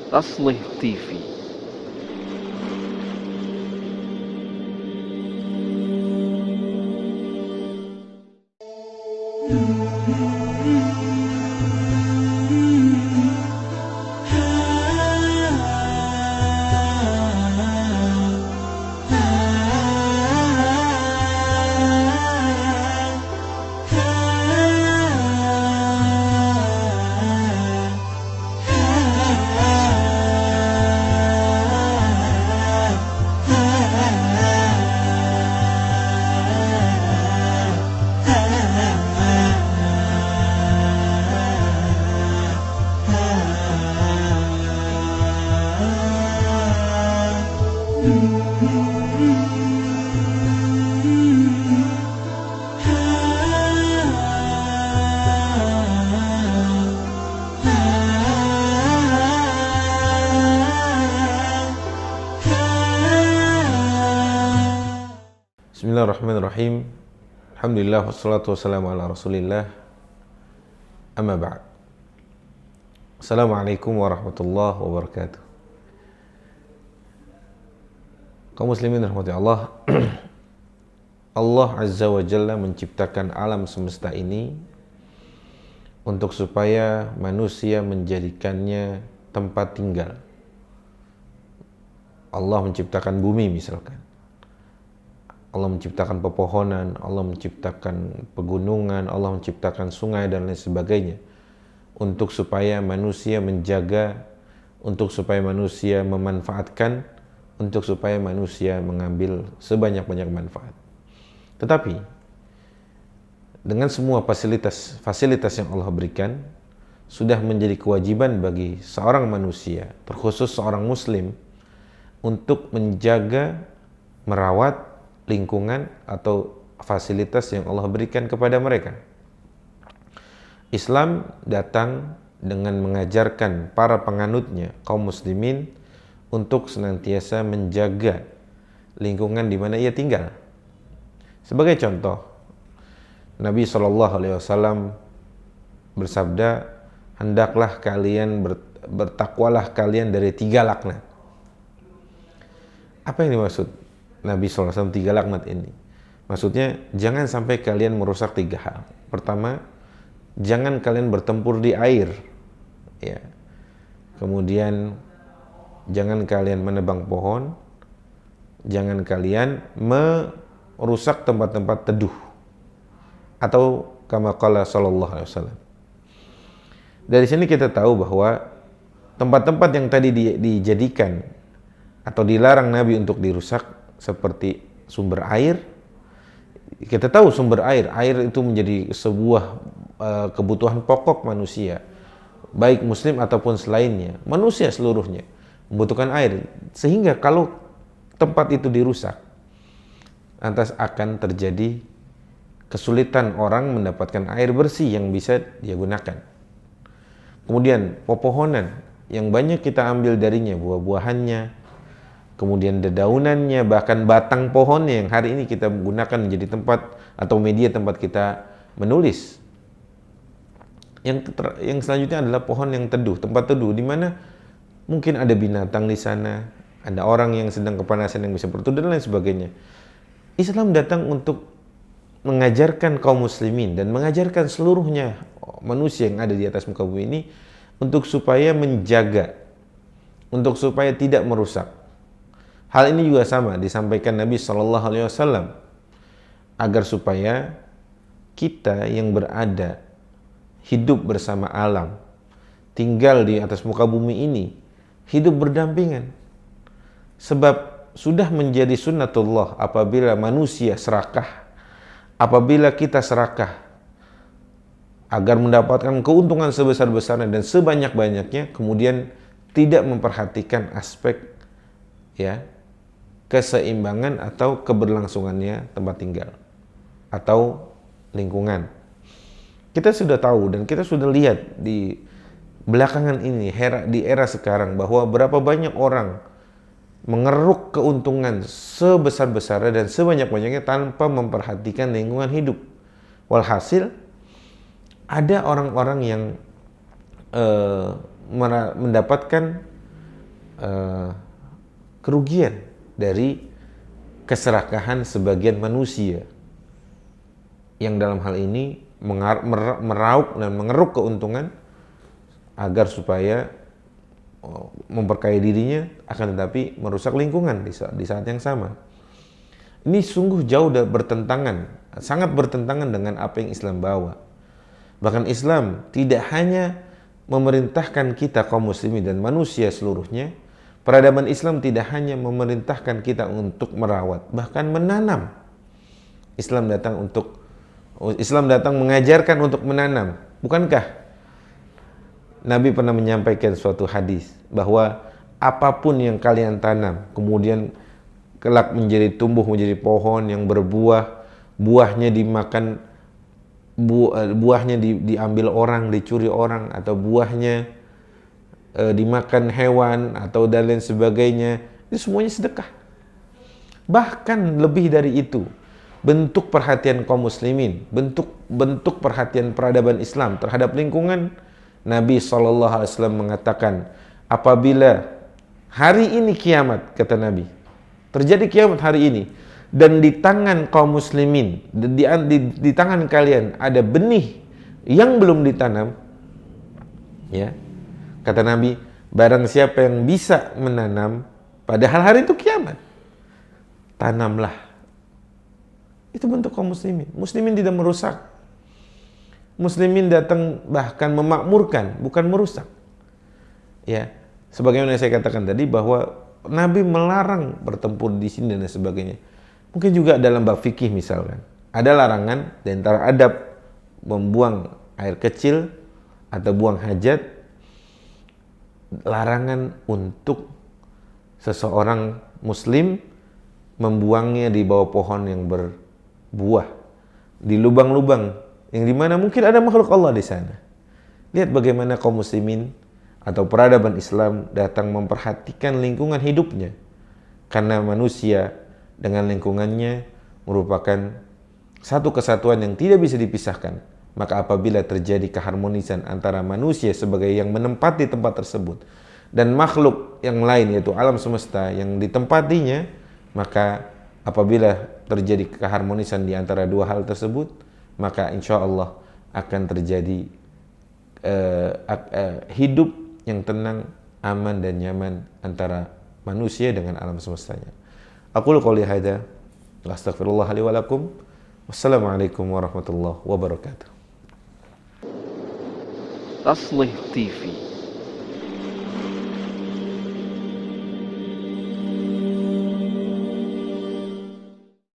Taslih TV. Bismillahirrahmanirrahim. Alhamdulillah wassalatu wassalamu ala Rasulillah. Amma ba'd. Assalamualaikum warahmatullahi wabarakatuh. Kaum muslimin rahmati Allah. Allah Azza wa Jalla menciptakan alam semesta ini untuk supaya manusia menjadikannya tempat tinggal. Allah menciptakan bumi misalkan. Allah menciptakan pepohonan, Allah menciptakan pegunungan, Allah menciptakan sungai dan lain sebagainya untuk supaya manusia menjaga, untuk supaya manusia memanfaatkan, untuk supaya manusia mengambil sebanyak-banyak manfaat. Tetapi dengan semua fasilitas yang Allah berikan, sudah menjadi kewajiban bagi seorang manusia, terkhusus seorang muslim, untuk menjaga, merawat lingkungan atau fasilitas yang Allah berikan kepada mereka. Islam datang dengan mengajarkan para penganutnya, kaum muslimin, untuk senantiasa menjaga lingkungan di mana ia tinggal. Sebagai contoh, Nabi SAW bersabda, hendaklah kalian bertakwalah kalian dari 3 laknat. Apa yang dimaksud Nabi SAW 3 laknat ini? Maksudnya, jangan sampai kalian merusak 3 hal. Pertama, jangan kalian bertempur di air, ya. Kemudian, jangan kalian menebang pohon, jangan kalian merusak tempat-tempat teduh, atau kama qala sallallahu alaihi wasallam. Dari sini kita tahu bahwa tempat-tempat yang tadi dijadikan atau dilarang Nabi untuk dirusak, seperti sumber air. Kita tahu sumber air itu menjadi sebuah kebutuhan pokok manusia, baik muslim ataupun selainnya. Manusia seluruhnya membutuhkan air, sehingga kalau tempat itu dirusak, lantas akan terjadi kesulitan orang mendapatkan air bersih yang bisa dia gunakan. Kemudian pepohonan yang banyak kita ambil darinya buah-buahannya, kemudian dedaunannya, bahkan batang pohonnya yang hari ini kita gunakan menjadi tempat atau media tempat kita menulis. Yang selanjutnya adalah pohon yang teduh, tempat teduh di mana mungkin ada binatang di sana, ada orang yang sedang kepanasan yang bisa berteduh dan lain sebagainya. Islam datang untuk mengajarkan kaum muslimin dan mengajarkan seluruhnya manusia yang ada di atas muka bumi ini untuk supaya menjaga, untuk supaya tidak merusak. Hal ini juga sama disampaikan Nabi SAW agar supaya kita yang berada hidup bersama alam, tinggal di atas muka bumi ini, hidup berdampingan. Sebab sudah menjadi sunnatullah apabila manusia serakah, apabila kita serakah agar mendapatkan keuntungan sebesar-besarnya dan sebanyak-banyaknya, kemudian tidak memperhatikan aspek, ya, keseimbangan atau keberlangsungannya tempat tinggal atau lingkungan. Kita sudah tahu dan kita sudah lihat di belakangan ini, di era sekarang, bahwa berapa banyak orang mengeruk keuntungan sebesar-besarnya dan sebanyak-banyaknya tanpa memperhatikan lingkungan hidup. Walhasil, ada orang-orang yang mendapatkan eh, kerugian dari keserakahan sebagian manusia yang dalam hal ini meraup dan mengeruk keuntungan agar supaya memperkaya dirinya, akan tetapi merusak lingkungan di saat yang sama. Ini sungguh jauh dan bertentangan, sangat bertentangan dengan apa yang Islam bawa. Bahkan Islam tidak hanya memerintahkan kita kaum muslimin dan manusia seluruhnya, peradaban Islam tidak hanya memerintahkan kita untuk merawat, bahkan menanam. Islam datang mengajarkan untuk menanam. Bukankah Nabi pernah menyampaikan suatu hadis bahwa apapun yang kalian tanam kemudian kelak tumbuh menjadi pohon yang berbuah, buahnya dimakan, buahnya diambil orang, dicuri orang, atau buahnya dimakan hewan atau dan lain sebagainya, itu semuanya sedekah. Bahkan lebih dari itu, bentuk perhatian kaum muslimin, bentuk perhatian peradaban Islam terhadap lingkungan. Nabi SAW mengatakan, apabila hari ini kiamat, kata Nabi, terjadi kiamat hari ini, dan di tangan kaum muslimin, di tangan kalian ada benih yang belum ditanam, ya, kata Nabi, barang siapa yang bisa menanam, padahal hari itu kiamat, tanamlah. Itu bentuk kaum muslimin. Muslimin tidak merusak. Muslimin datang bahkan memakmurkan, bukan merusak. Ya, sebagaimana saya katakan tadi bahwa Nabi melarang bertempur di sini dan sebagainya. Mungkin juga dalam bab fikih misalkan, ada larangan di antara adab membuang air kecil atau buang hajat, larangan untuk seseorang muslim membuangnya di bawah pohon yang berbuah, di lubang-lubang yang dimana mungkin ada makhluk Allah di sana. Lihat bagaimana kaum muslimin atau peradaban Islam datang memperhatikan lingkungan hidupnya, karena manusia dengan lingkungannya merupakan satu kesatuan yang tidak bisa dipisahkan. Maka apabila terjadi keharmonisan antara manusia sebagai yang menempati tempat tersebut dan makhluk yang lain, yaitu alam semesta yang ditempatinya, maka apabila terjadi keharmonisan di antara dua hal tersebut, maka insya Allah akan terjadi hidup yang tenang, aman dan nyaman antara manusia dengan alam semestanya. Aqulu qouli hadza wa astaghfirullah li wa lakum. Wassalamualaikum warahmatullahi wabarakatuh. Taslih TV